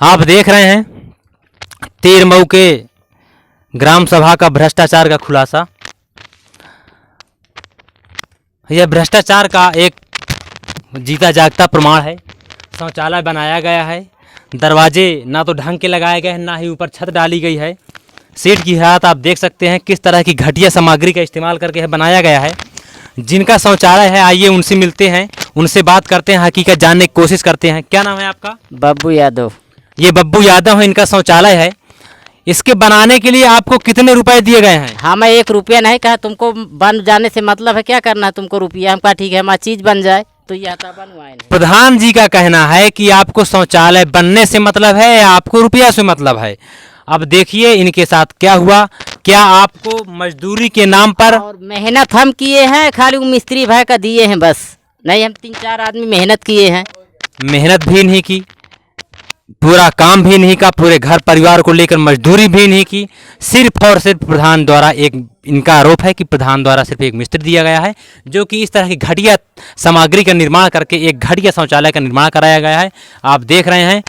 आप देख रहे हैं तीरमऊ के ग्राम सभा का भ्रष्टाचार का खुलासा। यह भ्रष्टाचार का एक जीता जागता प्रमाण है। शौचालय बनाया गया है, दरवाजे ना तो ढंग के लगाए गए हैं, ना ही ऊपर छत डाली गई है। सीट की हालत आप देख सकते हैं, किस तरह की घटिया सामग्री का इस्तेमाल करके यह बनाया गया है। जिनका शौचालय है, आइए उनसे मिलते हैं, उनसे बात करते हैं, हकीकत जानने की कोशिश करते हैं। क्या नाम है आपका? बब्बू यादव। ये बब्बू यादव है, इनका शौचालय है। इसके बनाने के लिए आपको कितने रुपए दिए गए हैं? हमें 1 रुपया नहीं कहा, तुमको बन जाने से मतलब है, क्या करना है तुमको रुपया? हम कहा ठीक है, हमारी चीज बन जाए तो ये आता बनवाए नहीं। प्रधान जी का कहना है कि आपको शौचालय बनने से मतलब है या आपको रुपया से मतलब है। अब देखिए इनके साथ क्या हुआ। क्या आपको मजदूरी के नाम पर और मेहनत हम किए हैं, खाली वो मिस्त्री भाई का दिए हैं बस। नहीं, हम 3-4 आदमी मेहनत किए हैं। मेहनत भी नहीं की, पूरा काम भी नहीं का, पूरे घर परिवार को लेकर मजदूरी भी नहीं की। सिर्फ और सिर्फ प्रधान द्वारा इनका आरोप है कि प्रधान द्वारा सिर्फ एक मिस्त्री दिया गया है, जो कि इस तरह की घटिया सामग्री का निर्माण करके एक घटिया शौचालय का निर्माण कराया गया है। आप देख रहे हैं,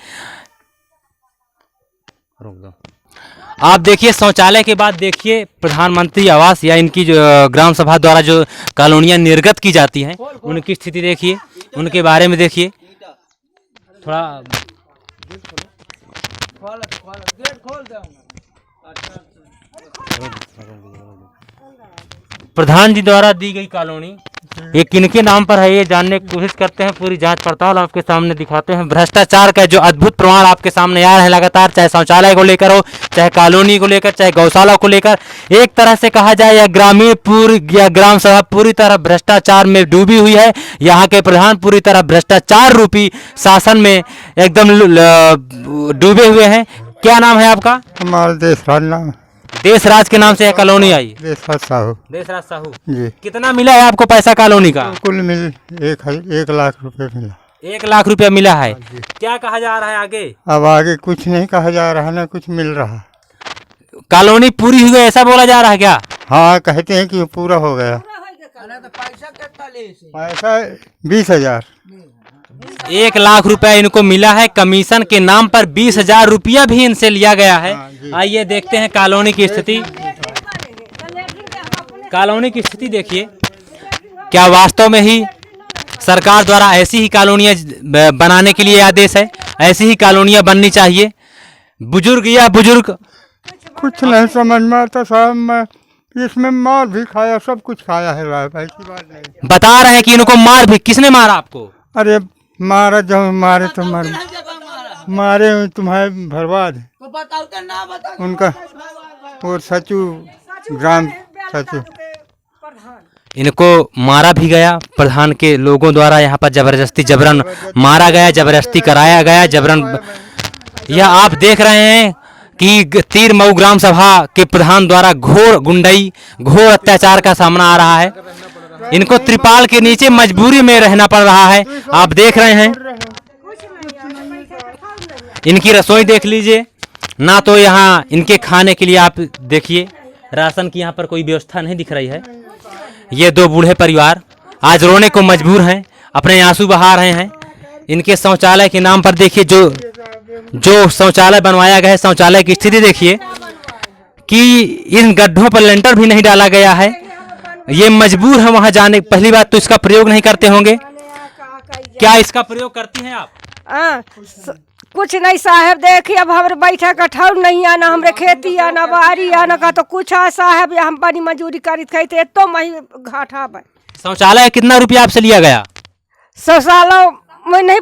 आप देखिए शौचालय के बाद देखिए प्रधानमंत्री आवास या इनकी जो ग्राम सभा द्वारा जो कॉलोनियां निर्गत की जाती हैं, उनकी स्थिति देखिए, उनके बारे में देखिए। थोड़ा प्रधान जी द्वारा दी गई कॉलोनी ये किनके नाम पर है, ये जानने की कोशिश करते हैं। पूरी जांच पड़ताल आपके सामने दिखाते हैं। भ्रष्टाचार का जो अद्भुत प्रमाण आपके सामने आ रहे हैं लगातार, चाहे शौचालय को लेकर हो, चाहे कॉलोनी को लेकर, चाहे गौशाला को लेकर। एक तरह से कहा जाए या ग्राम सभा पूरी तरह भ्रष्टाचार में डूबी हुई है। यहाँ के प्रधान पूरी तरह भ्रष्टाचार रूपी शासन में एकदम डूबे हुए हैं। क्या नाम है आपका? हमारा देशराज नाम। देशराज के नाम से कॉलोनी आई? देशराज साहू। देशराज साहू जी। कितना मिला है आपको पैसा कॉलोनी का? कुल मिल 1 लाख रुपए मिला। 1 लाख रुपया मिला है। क्या कहा जा रहा है आगे? अब आगे कुछ नहीं कहा जा रहा, ना कुछ मिल रहा। कॉलोनी पूरी हुई है ऐसा बोला जा रहा है क्या? हाँ, कहते हैं कि पूरा हो गया। पैसा 20,000। 1 लाख रुपया इनको मिला है। कमीशन के नाम पर 20,000 रुपया भी इनसे लिया गया है। आइए देखते हैं कॉलोनी की स्थिति। कॉलोनी की स्थिति देखिए। क्या वास्तव में ही सरकार द्वारा ऐसी ही कॉलोनियां बनाने के लिए आदेश है? ऐसी ही कॉलोनियां बननी चाहिए। बुजुर्ग कुछ नहीं समझ में आता साहब। मैं इसमें मार भी खाया, सब कुछ खाया है भाई, की बात नहीं। बता रहे हैं कि इनको मार भी। किसने मारा आपको? अरे मारा, जब मारे तो मारे तुम्हारे बर्बाद उनका और सचू ग्राम सचू। इनको मारा भी गया प्रधान के लोगों द्वारा। यहाँ पर जबरदस्ती जबरन मारा गया, जबरदस्ती कराया गया, जबरन। यह आप देख रहे हैं कि तीरमऊ ग्राम सभा के प्रधान द्वारा घोर गुंडाई, घोर अत्याचार का सामना आ रहा है। इनको त्रिपाल के नीचे मजबूरी में रहना पड़ रहा है। आप देख रहे हैं, इनकी रसोई देख लीजिए। ना तो यहाँ इनके खाने के लिए आप देखिए, राशन की यहाँ पर कोई व्यवस्था नहीं दिख रही है। ये 2 बूढ़े परिवार आज रोने को मजबूर हैं, अपने आंसू बहा रहे हैं। इनके शौचालय के नाम पर देखिए, जो शौचालय बनवाया गया है, शौचालय की स्थिति देखिए कि इन गड्ढों पर लेंटर भी नहीं डाला गया है। ये मजबूर है वहां जाने। पहली बात तो इसका प्रयोग नहीं करते होंगे। क्या इसका प्रयोग करती हैं आप? कुछ नहीं साहब, देखिए अब हमारे बैठा कठौर नहीं आना, हमारे खेती आना, बाहरी आना का तो कुछ है साहब। हम बड़ी मजदूरी करी थे तो मही घाटा। शौचालय कितना रुपया आपसे लिया गया? शौचालय में नहीं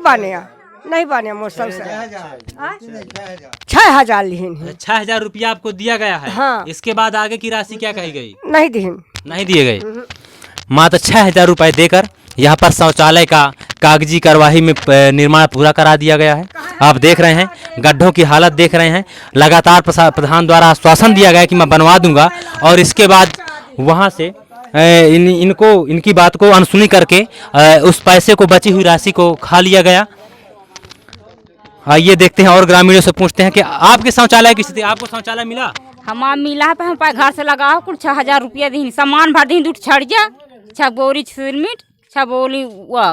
बने मोसम से 6,000 लिहिन। 6,000 रुपया आपको दिया गया है। हाँ। इसके बाद आगे की राशि क्या कही गई? नहीं दिए गए। मात्र 6,000 रुपए देकर यहाँ पर शौचालय का कागजी कार्यवाही में निर्माण पूरा करा दिया गया है। आप देख रहे हैं, गड्ढों की हालत देख रहे हैं। लगातार प्रधान द्वारा आश्वासन दिया गया कि मैं बनवा दूंगा, और इसके बाद वहाँ से इनकी बात को अनसुनी करके उस पैसे को, बची हुई राशि को खा लिया गया। आइए देखते हैं और ग्रामीणों से पूछते हैं कि आपके शौचालय की स्थिति। आपको शौचालय मिला? हमारा मिला है, हम घर से लगाओ कुछ 6,000 रुपया दी, सामान भर दी, दूध छड़ जा, 6 बोरी सीमेंट, 6 बोरी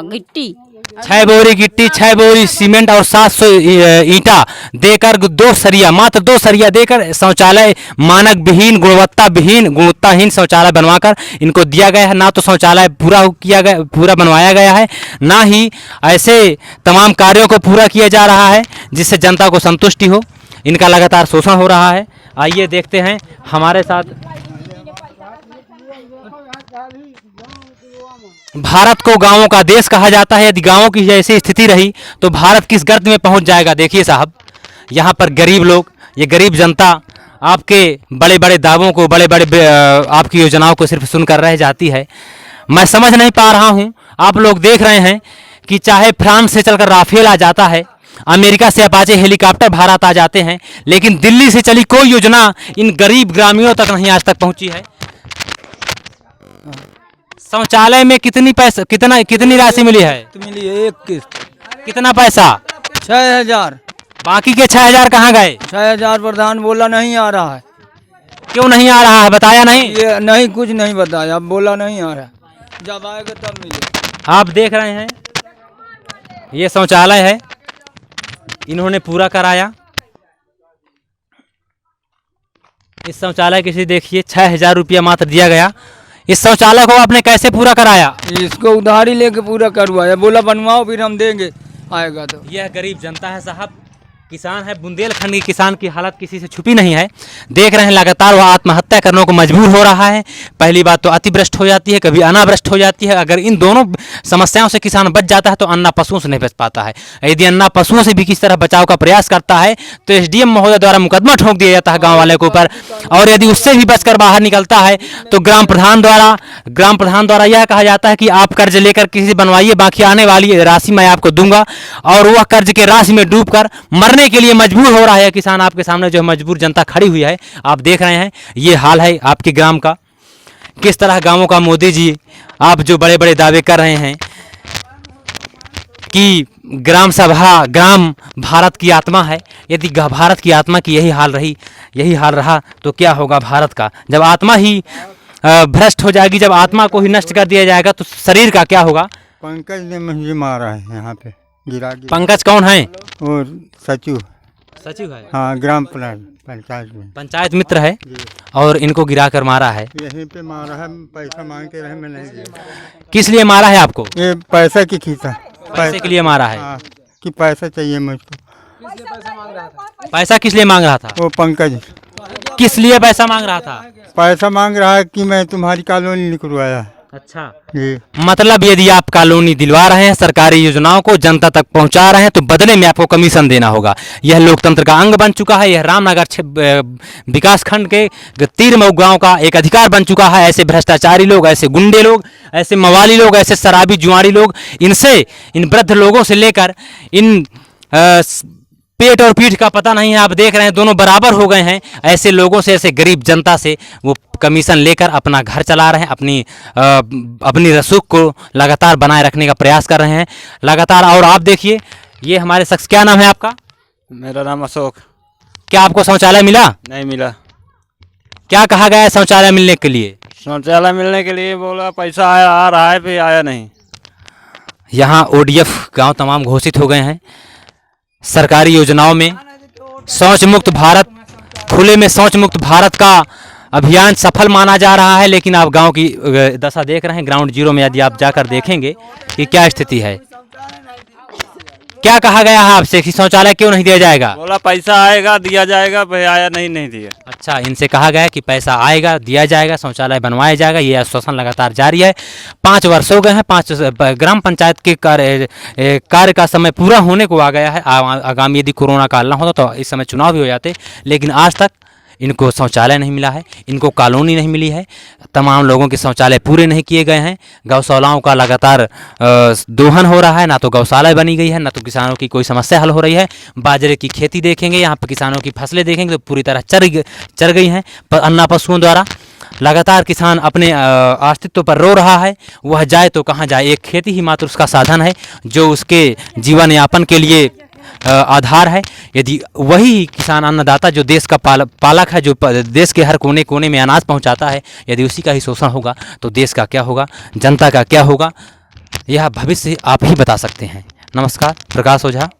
गिट्टी, 6 बोरी गिट्टी, 6 बोरी सीमेंट और 700 ईंटा देकर, 2 सरिया, मात्र 2 सरिया देकर शौचालय मानक विहीन, गुणवत्ताहीन शौचालय बनवाकर इनको दिया गया है। ना तो शौचालय पूरा बनवाया गया है, ना ही ऐसे तमाम कार्यों को पूरा किया जा रहा है जिससे जनता को संतुष्टि हो। इनका लगातार शोषण हो रहा है। आइए देखते हैं हमारे साथ। भारत को गांवों का देश कहा जाता है। यदि गांवों की जैसी स्थिति रही तो भारत किस गर्त में पहुंच जाएगा। देखिए साहब, यहाँ पर गरीब लोग, ये गरीब जनता आपके बड़े बड़े दावों को, बड़े बड़े आपकी योजनाओं को सिर्फ सुनकर रह जाती है। मैं समझ नहीं पा रहा हूँ। आप लोग देख रहे हैं कि चाहे फ्रांस से चलकर राफेल आ जाता है, अमेरिका से अपाचे हेलीकॉप्टर भारत आ जाते हैं, लेकिन दिल्ली से चली कोई योजना इन गरीब ग्रामीणों तक नहीं आज तक पहुंची है। शौचालय में कितनी राशि मिली है? मिली है एक किस्त। कितना पैसा? 6,000। बाकी के 6,000 कहाँ गए? 6,000 प्रधान बोला नहीं आ रहा है। क्यों नहीं आ रहा है, बताया नहीं? ये नहीं, कुछ नहीं बताया, बोला नहीं आ रहा, जब आएगा तब मिले। आप देख रहे हैं ये शौचालय है, इन्होंने पूरा कराया। इस शौचालय की देखिए 6,000 रुपया मात्र दिया गया। इस शौचालय को आपने कैसे पूरा कराया? इसको उधारी लेके पूरा करवाया, बोला बनवाओ फिर हम देंगे, आएगा तो। यह गरीब जनता है साहब, किसान है। बुंदेलखंड के किसान की हालत किसी से छुपी नहीं है। देख रहे हैं लगातार वह आत्महत्या करने को मजबूर हो रहा है। पहली बात तो अतिवृष्टि हो जाती है, कभी अनावृष्टि हो जाती है। अगर इन दोनों समस्याओं से किसान बच जाता है तो अन्ना पशुओं से नहीं बच पाता है। यदि अन्ना पशुओं से भी किस तरह बचाव का प्रयास करता है तो SDM महोदय द्वारा मुकदमा ठोक दिया जाता है गाँव वाले के ऊपर। और यदि उससे भी बचकर बाहर निकलता है तो ग्राम प्रधान द्वारा यह कहा जाता है कि आप कर्ज लेकर किसी से बनवाइए, बाकी आने वाली राशि मैं आपको दूंगा। और वह कर्ज के राशि में डूबकर मरने के लिए मजबूर हो रहा है किसान। आपके सामने जो मजबूर जनता खड़ी हुई है, आप देख रहे हैं ये हाल है आपके ग्राम का। किस तरह गांवों का मोदी जी आप जो बड़े बड़े दावे कर रहे हैं कि ग्राम सभा, ग्राम भारत की आत्मा है। यदि भारत की आत्मा की यही हाल रहा तो क्या होगा भारत का? जब आत्मा ही भ्रष्ट हो जाएगी, जब आत्मा को ही नष्ट कर दिया जाएगा तो शरीर का क्या होगा? पंकज ने मुझे मारा है यहाँ पे, गिरा। पंकज कौन है? और सचिव है। हाँ, ग्राम पंचायत में पंचायत मित्र है और इनको गिरा कर मारा है। यहीं पे मारा है, पैसा मांग के रहे, मैं नहीं दिया। किस लिए मारा है आपको? ये पैसा की खींचा, पैसे के लिए मारा है। हाँ, कि पैसा चाहिए मुझको। पैसा किस लिए मांग रहा था? वो पंकज किस लिए पैसा मांग रहा था? पैसा मांग रहा है कि मैं तुम्हारी कॉलोनी निकलवाया। अच्छा, जी। मतलब यदि आप कॉलोनी दिलवा रहे हैं, सरकारी योजनाओं को जनता तक पहुंचा रहे हैं तो बदले में आपको कमीशन देना होगा। यह लोकतंत्र का अंग बन चुका है। यह रामनगर विकास खंड के तीरमऊ गांव का एक अधिकार बन चुका है। ऐसे भ्रष्टाचारी लोग, ऐसे गुंडे लोग, ऐसे मवाली लोग, ऐसे शराबी जुआरी लोग, इन वृद्ध लोगों से लेकर इन पेट और पीठ का पता नहीं है। आप देख रहे हैं दोनों बराबर हो गए हैं। ऐसे लोगों से, ऐसे गरीब जनता से वो कमीशन लेकर अपना घर चला रहे हैं, अपनी रसूख को लगातार बनाए रखने का प्रयास कर रहे हैं लगातार। और आप देखिए ये हमारे शख्स, क्या नाम है आपका? मेरा नाम अशोक। क्या आपको शौचालय मिला? नहीं मिला। क्या कहा गया है शौचालय मिलने के लिए? शौचालय मिलने के लिए बोला पैसा आ रहा है, फिर आया नहीं। यहाँ ODF गाँव तमाम घोषित हो गए हैं। सरकारी योजनाओं में शौच मुक्त भारत, खुले में शौच मुक्त भारत का अभियान सफल माना जा रहा है। लेकिन आप गांव की दशा देख रहे हैं। ग्राउंड जीरो में यदि आप जाकर देखेंगे कि क्या स्थिति है। क्या कहा गया है आपसे कि शौचालय क्यों नहीं दिया जाएगा? बोला पैसा आएगा दिया जाएगा, फिर आया नहीं दिया। अच्छा, इनसे कहा गया कि पैसा आएगा दिया जाएगा, शौचालय बनवाया जाएगा। ये आश्वासन लगातार जारी है। 5 वर्ष हो गए हैं। 5 ग्राम पंचायत के कार्य का समय पूरा होने को आ गया है। आगामी यदि कोरोना काल ना होता तो इस समय चुनाव भी हो जाते, लेकिन आज तक इनको शौचालय नहीं मिला है, इनको कॉलोनी नहीं मिली है। तमाम लोगों के शौचालय पूरे नहीं किए गए हैं। गौशालाओं का लगातार दोहन हो रहा है। ना तो गौशाला बनी गई है, ना तो किसानों की कोई समस्या हल हो रही है। बाजरे की खेती देखेंगे, यहाँ पर किसानों की फसलें देखेंगे तो पूरी तरह चर गई हैं अन्ना पशुओं द्वारा। लगातार किसान अपने अस्तित्व पर रो रहा है। वह जाए तो कहाँ जाए? एक खेती ही मात्र उसका साधन है जो उसके जीवन यापन के लिए आधार है। यदि वही किसान अन्नदाता जो देश का पालक है, जो देश के हर कोने कोने में अनाज पहुंचाता है, यदि उसी का ही शोषण होगा तो देश का क्या होगा, जनता का क्या होगा? यह भविष्य आप ही बता सकते हैं। नमस्कार, प्रकाश ओझा।